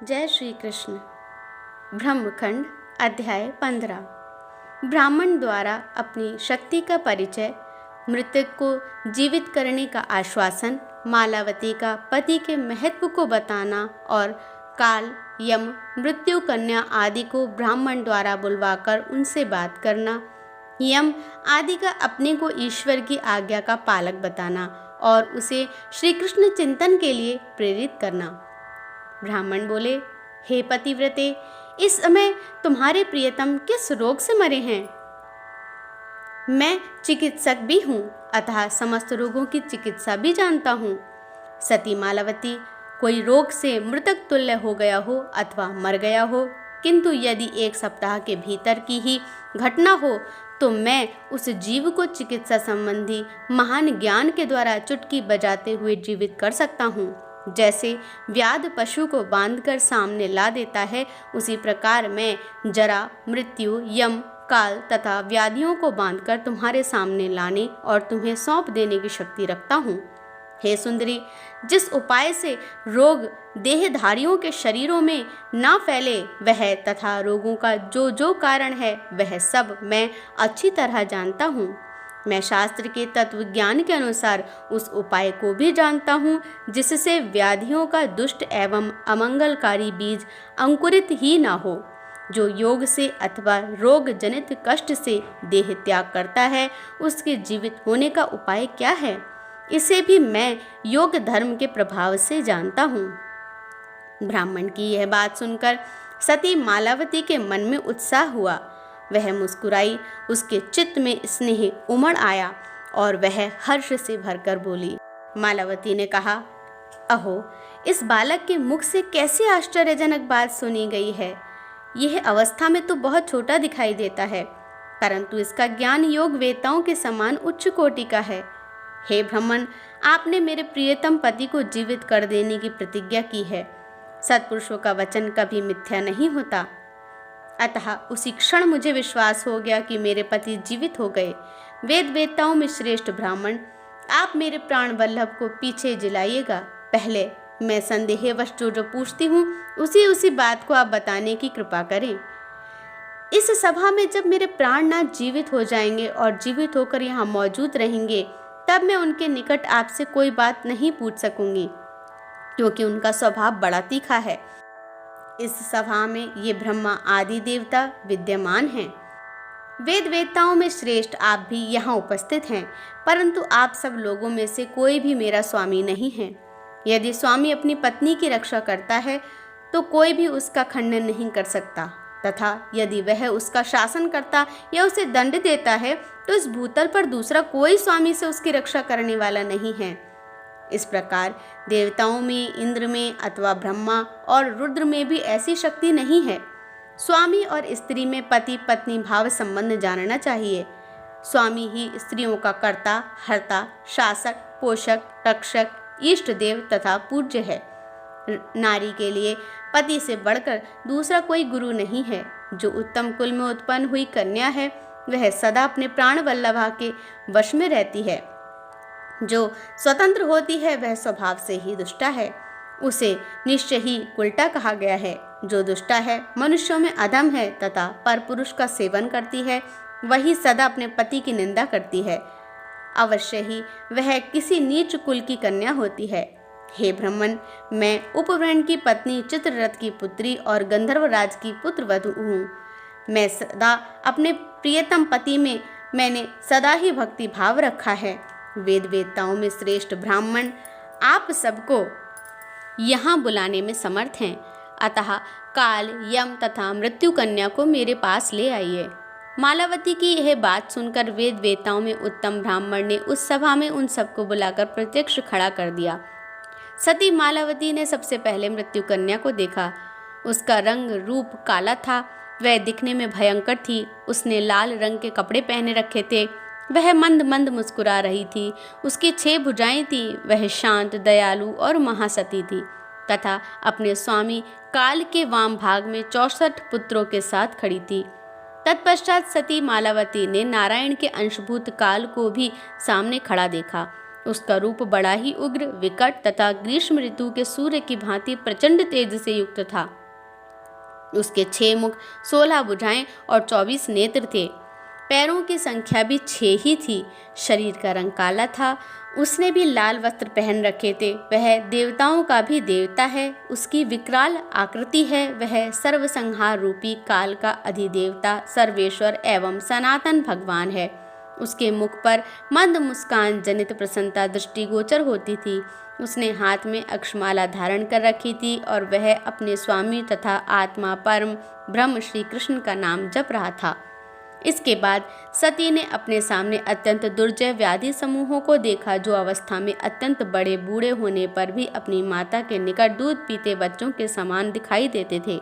जय श्री कृष्ण। ब्रह्मखंड अध्याय 15। ब्राह्मण द्वारा अपनी शक्ति का परिचय, मृतक को जीवित करने का आश्वासन, मालावती का पति के महत्व को बताना और काल, यम, मृत्यु, कन्या आदि को ब्राह्मण द्वारा बुलवाकर उनसे बात करना, यम आदि का अपने को ईश्वर की आज्ञा का पालक बताना और उसे श्री कृष्ण चिंतन के लिए प्रेरित करना। ब्राह्मण बोले, हे पतिव्रते, इस समय तुम्हारे प्रियतम किस रोग से मरे हैं? मैं चिकित्सक भी हूँ, अतः समस्त रोगों की चिकित्सा भी जानता हूँ। सती मालावती, कोई रोग से मृतक तुल्य हो गया हो अथवा मर गया हो, किंतु यदि 1 सप्ताह के भीतर की ही घटना हो तो मैं उस जीव को चिकित्सा संबंधी महान ज्ञान के द्वारा चुटकी बजाते हुए जीवित कर सकता हूँ। जैसे व्याध पशु को बांधकर सामने ला देता है, उसी प्रकार मैं जरा, मृत्यु, यम, काल तथा व्याधियों को बांधकर तुम्हारे सामने लाने और तुम्हें सौंप देने की शक्ति रखता हूँ। हे सुंदरी, जिस उपाय से रोग देहधारियों के शरीरों में ना फैले वह तथा रोगों का जो जो कारण है वह सब मैं अच्छी तरह जानता हूँ। मैं शास्त्र के तत्व ज्ञान के अनुसार उस उपाय को भी जानता हूँ जिससे व्याधियों का दुष्ट एवं अमंगलकारी बीज अंकुरित ही ना हो। जो योग से अथवा रोग जनित कष्ट से देह त्याग करता है, उसके जीवित होने का उपाय क्या है, इसे भी मैं योग धर्म के प्रभाव से जानता हूँ। ब्राह्मण की यह बात सुनकर सती मालावती के मन में उत्साह हुआ। वह मुस्कुराई, उसके चित्त में स्नेह उमड़ आया और वह हर्ष से भरकर बोली। मालावती ने कहा, अहो, इस बालक के मुख से कैसी आश्चर्यजनक बात सुनी गई है। यह अवस्था में तो बहुत छोटा दिखाई देता है, परंतु इसका ज्ञान योग वेताओं के समान उच्च कोटि का है। हे ब्राह्मण, आपने मेरे प्रियतम पति को जीवित कर देने की प्रतिज्ञा की है। सत्पुरुषों का वचन कभी मिथ्या नहीं होता, अतः उसी क्षण मुझे विश्वास हो गया कि मेरे पति जीवित हो गए। वेद वेताओं में श्रेष्ठ ब्राह्मण, आप मेरे प्राण वल्लभ को पीछे जिलाइएगा। पहले मैं संदेहवश जो पूछती हूँ उसी बात को आप बताने की कृपा करें। इस सभा में जब मेरे प्राणनाथ जीवित हो जाएंगे और जीवित होकर यहाँ मौजूद रहेंगे, तब मैं उनके निकट आपसे कोई बात नहीं पूछ सकूंगी, क्योंकि उनका स्वभाव बड़ा तीखा है। इस सभा में ये ब्रह्मा आदि देवता विद्यमान हैं। वेद वेताओं में श्रेष्ठ आप भी यहाँ उपस्थित हैं, परंतु आप सब लोगों में से कोई भी मेरा स्वामी नहीं है। यदि स्वामी अपनी पत्नी की रक्षा करता है तो कोई भी उसका खंडन नहीं कर सकता, तथा यदि वह उसका शासन करता या उसे दंड देता है तो इस भूतल पर दूसरा कोई स्वामी से उसकी रक्षा करने वाला नहीं है। इस प्रकार देवताओं में, इंद्र में अथवा ब्रह्मा और रुद्र में भी ऐसी शक्ति नहीं है। स्वामी और स्त्री में पति पत्नी भाव संबंध जानना चाहिए। स्वामी ही स्त्रियों का कर्ता, हर्ता, शासक, पोषक, रक्षक, इष्ट देव तथा पूज्य है। नारी के लिए पति से बढ़कर दूसरा कोई गुरु नहीं है। जो उत्तम कुल में उत्पन्न हुई कन्या है वह सदा अपने प्राण वल्लभा के वश में रहती है। जो स्वतंत्र होती है वह स्वभाव से ही दुष्टा है, उसे निश्चय ही उल्टा कहा गया है। जो दुष्टा है मनुष्यों में अधम है तथा परपुरुष का सेवन करती है, वही सदा अपने पति की निंदा करती है। अवश्य ही वह किसी नीच कुल की कन्या होती है। हे ब्राह्मण, मैं उपवर्ण की पत्नी चित्ररथ की पुत्री और गंधर्वराज की पुत्रवधू हूँ। मैं सदा अपने प्रियतम पति में मैंने सदा ही भक्ति भाव रखा है। वेद वेताओं में श्रेष्ठ ब्राह्मण आप सबको यहाँ बुलाने में समर्थ हैं, अतः काल, यम तथा मृत्यु कन्या को मेरे पास ले आइए। मालावती की यह बात सुनकर वेद वेताओं में उत्तम ब्राह्मण ने उस सभा में उन सबको बुलाकर प्रत्यक्ष खड़ा कर दिया। सती मालावती ने सबसे पहले मृत्यु कन्या को देखा। उसका रंग रूप काला था, वह दिखने में भयंकर थी। उसने लाल रंग के कपड़े पहने रखे थे। वह मंद मंद मुस्कुरा रही थी। उसकी 6 भुजाएं थीं। वह शांत, दयालु और महासती थी तथा अपने स्वामी काल के वाम भाग में 64 पुत्रों के साथ खड़ी थी। तत्पश्चात सती मालावती ने नारायण के अंशभूत काल को भी सामने खड़ा देखा। उसका रूप बड़ा ही उग्र, विकट तथा ग्रीष्म ऋतु के सूर्य की भांति प्रचंड तेज से युक्त था। उसके 6 मुख, 16 भुजाएं और 24 नेत्र थे। पैरों की संख्या भी 6 ही थी। शरीर का रंग काला था। उसने भी लाल वस्त्र पहन रखे थे। वह देवताओं का भी देवता है। उसकी विकराल आकृति है। वह सर्वसंहार रूपी काल का अधिदेवता, सर्वेश्वर एवं सनातन भगवान है। उसके मुख पर मंद मुस्कान जनित प्रसन्नता दृष्टिगोचर होती थी। उसने हाथ में अक्षमाला धारण कर रखी थी और वह अपने स्वामी तथा आत्मा परम ब्रह्म श्री कृष्ण का नाम जप रहा था। इसके बाद सती ने अपने सामने अत्यंत दुर्जय व्याधि समूहों को देखा, जो अवस्था में अत्यंत बड़े बूढ़े होने पर भी अपनी माता के निकट दूध पीते बच्चों के समान दिखाई देते थे।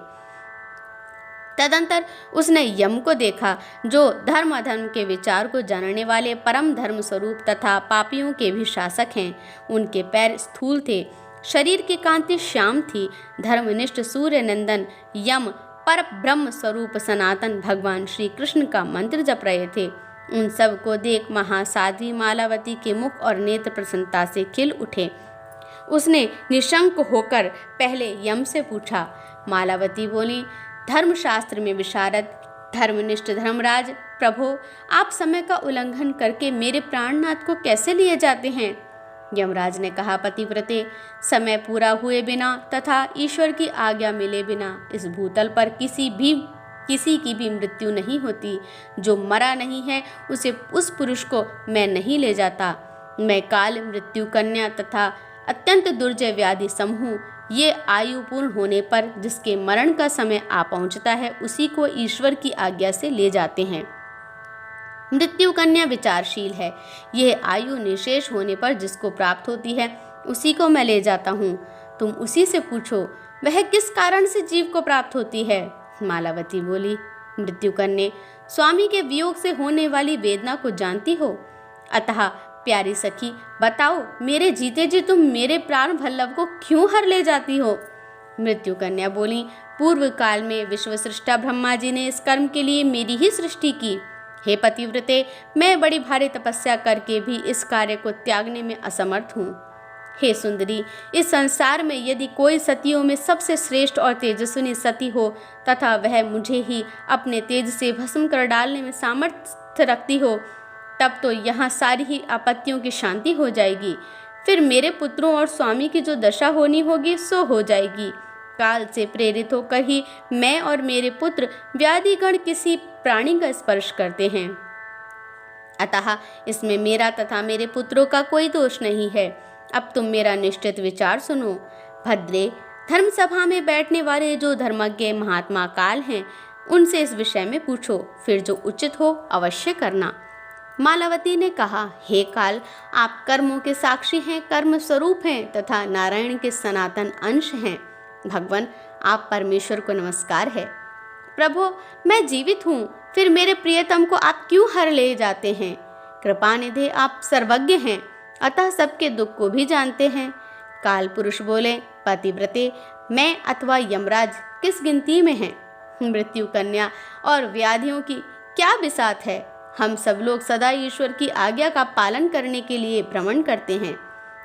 तदंतर उसने यम को देखा, जो धर्म अधर्म के विचार को जानने वाले परम धर्म स्वरूप तथा पापियों के भी शासक हैं। उनके पैर स्थूल थे, शरीर की कांति श्याम थी। धर्मनिष्ठ सूर्य नंदन यम पर ब्रह्म स्वरूप सनातन भगवान श्री कृष्ण का मंत्र जप रहे थे। उन सब को देख महासाध्वी मालावती के मुख और नेत्र प्रसन्नता से खिल उठे। उसने निशंक होकर पहले यम से पूछा। मालावती बोली, धर्मशास्त्र में विशारद धर्मनिष्ठ धर्मराज, प्रभो, आप समय का उल्लंघन करके मेरे प्राणनाथ को कैसे लिए जाते हैं? यमराज ने कहा, पतिव्रते, समय पूरा हुए बिना तथा ईश्वर की आज्ञा मिले बिना इस भूतल पर किसी की भी मृत्यु नहीं होती। जो मरा नहीं है उस पुरुष को मैं नहीं ले जाता। मैं काल, मृत्यु, कन्या तथा अत्यंत दुर्जय व्याधि समूह, ये आयु पूर्ण होने पर जिसके मरण का समय आ पहुंचता है, उसी को ईश्वर की आज्ञा से ले जाते हैं। मृत्यु कन्या विचारशील है। यह आयु निशेष होने पर जिसको प्राप्त होती है, उसी को मैं ले जाता हूँ। तुम उसी से पूछो, वह किस कारण से जीव को प्राप्त होती है? मालावती बोली, मृत्यु कन्या, स्वामी के वियोग से होने वाली वेदना को जानती हो? अतः प्यारी सखी, बताओ, मेरे जीते जी तुम मेरे प्राण वल्लभ को क्यों हर ले जाती हो? मृत्यु कन्या बोली, पूर्व काल में विश्व सृष्टा ब्रह्मा जी ने इस कर्म के लिए मेरी ही सृष्टि की। हे पतिव्रते, मैं बड़ी भारी तपस्या करके भी इस कार्य को त्यागने में असमर्थ हूँ। हे सुंदरी, इस संसार में यदि कोई सतियों में सबसे श्रेष्ठ और तेजस्विनी सती हो तथा वह मुझे ही अपने तेज से भस्म कर डालने में सामर्थ्य रखती हो, तब तो यहाँ सारी ही आपत्तियों की शांति हो जाएगी। फिर मेरे पुत्रों और स्वामी की जो दशा होनी होगी सो हो जाएगी। काल से प्रेरित होकर ही मैं और मेरे पुत्र व्याधिगण किसी प्राणी का स्पर्श करते हैं। अतः इसमें मेरा तथा मेरे पुत्रों का कोई दोष नहीं है। अब तुम मेरा निश्चित विचार सुनो। भद्रे, धर्म सभा में बैठने वाले जो धर्मज्ञ महात्मा काल हैं, उनसे इस विषय में पूछो, फिर जो उचित हो अवश्य करना। मालावती ने कहा, हे काल, आप कर्मों के साक्षी हैं, कर्म स्वरूप हैं तथा नारायण के सनातन अंश हैं। भगवान, आप परमेश्वर को नमस्कार है। प्रभो, मैं जीवित हूँ, फिर मेरे प्रियतम को आप क्यों हर ले जाते हैं? कृपानिधि, आप सर्वज्ञ हैं, अतः सबके दुख को भी जानते हैं। काल पुरुष बोले, पतिव्रते, मैं अथवा यमराज किस गिनती में हैं? मृत्यु कन्या और व्याधियों की क्या बिसात है? हम सब लोग सदा ईश्वर की आज्ञा का पालन करने के लिए भ्रमण करते हैं।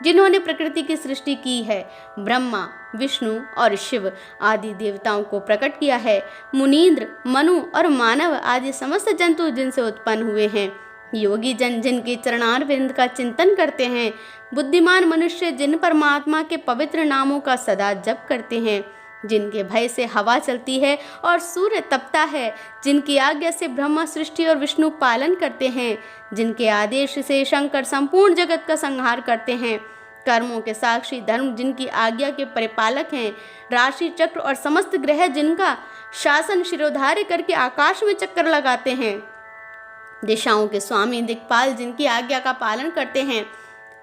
जिन्होंने प्रकृति की सृष्टि की है, ब्रह्मा, विष्णु और शिव आदि देवताओं को प्रकट किया है, मुनींद्र, मनु और मानव आदि समस्त जंतु जिनसे उत्पन्न हुए हैं, योगी जन जिनके चरणारविंद का चिंतन करते हैं, बुद्धिमान मनुष्य जिन परमात्मा के पवित्र नामों का सदा जप करते हैं, जिनके भय से हवा चलती है और सूर्य तपता है, जिनकी आज्ञा से ब्रह्मा सृष्टि और विष्णु पालन करते हैं, जिनके आदेश से शंकर संपूर्ण जगत का संहार करते हैं, कर्मों के साक्षी धर्म जिनकी आज्ञा के परिपालक हैं, राशि चक्र और समस्त ग्रह जिनका शासन शिरोधार्य करके आकाश में चक्कर लगाते हैं, दिशाओं के स्वामी दिक्पाल जिनकी आज्ञा का पालन करते हैं,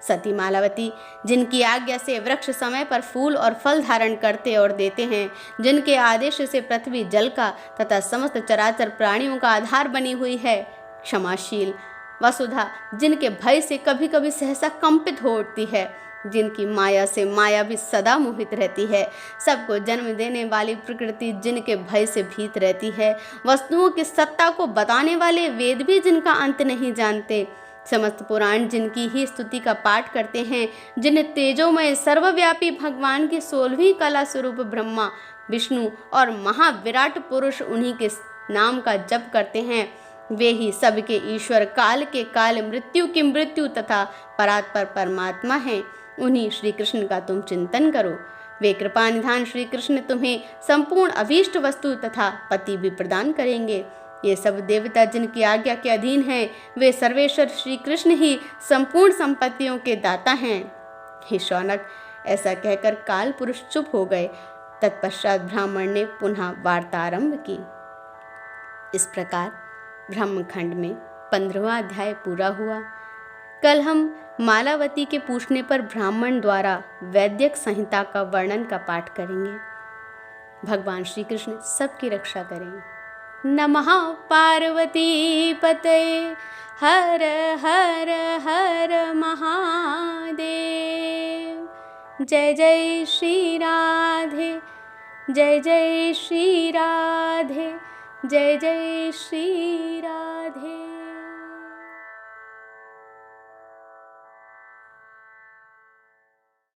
सती मालावती जिनकी आज्ञा से वृक्ष समय पर फूल और फल धारण करते और देते हैं, जिनके आदेश से पृथ्वी जल का तथा समस्त चराचर प्राणियों का आधार बनी हुई है, क्षमाशील वसुधा जिनके भय से कभी कभी सहसा कंपित हो उठती है, जिनकी माया से माया भी सदा मोहित रहती है, सबको जन्म देने वाली प्रकृति जिनके भय से भीत रहती है, वस्तुओं की सत्ता को बताने वाले वेद भी जिनका अंत नहीं जानते, समस्त पुराण जिनकी ही स्तुति का पाठ करते हैं, जिन तेजोमय सर्वव्यापी भगवान की 16वीं कला स्वरूप ब्रह्मा विष्णु और महाविराट पुरुष उन्हीं के नाम का जप करते हैं, वे ही सबके ईश्वर, काल के काल, मृत्यु की मृत्यु तथा परात्पर परमात्मा हैं। उन्हीं श्री कृष्ण का तुम चिंतन करो। वे कृपा निधान श्री कृष्ण तुम्हें संपूर्ण अभीष्ट वस्तु तथा पति भी प्रदान करेंगे। ये सब देवता जिनकी आज्ञा के अधीन हैं, वे सर्वेश्वर श्री कृष्ण ही संपूर्ण संपत्तियों के दाता हैं। हे शौनक, ऐसा कहकर काल पुरुष चुप हो गए। तत्पश्चात ब्राह्मण ने पुनः वार्ता आरंभ की। इस प्रकार ब्रह्मखंड में 15वां अध्याय पूरा हुआ। कल हम मालावती के पूछने पर ब्राह्मण द्वारा वैदिक संहिता का वर्णन का पाठ करेंगे। भगवान श्री कृष्ण सबकी रक्षा करें। नमः पार्वती पतये, हर हर हर महादेव। जय जय श्री राधे, जय जय श्री राधे, जय जय श्री राधे।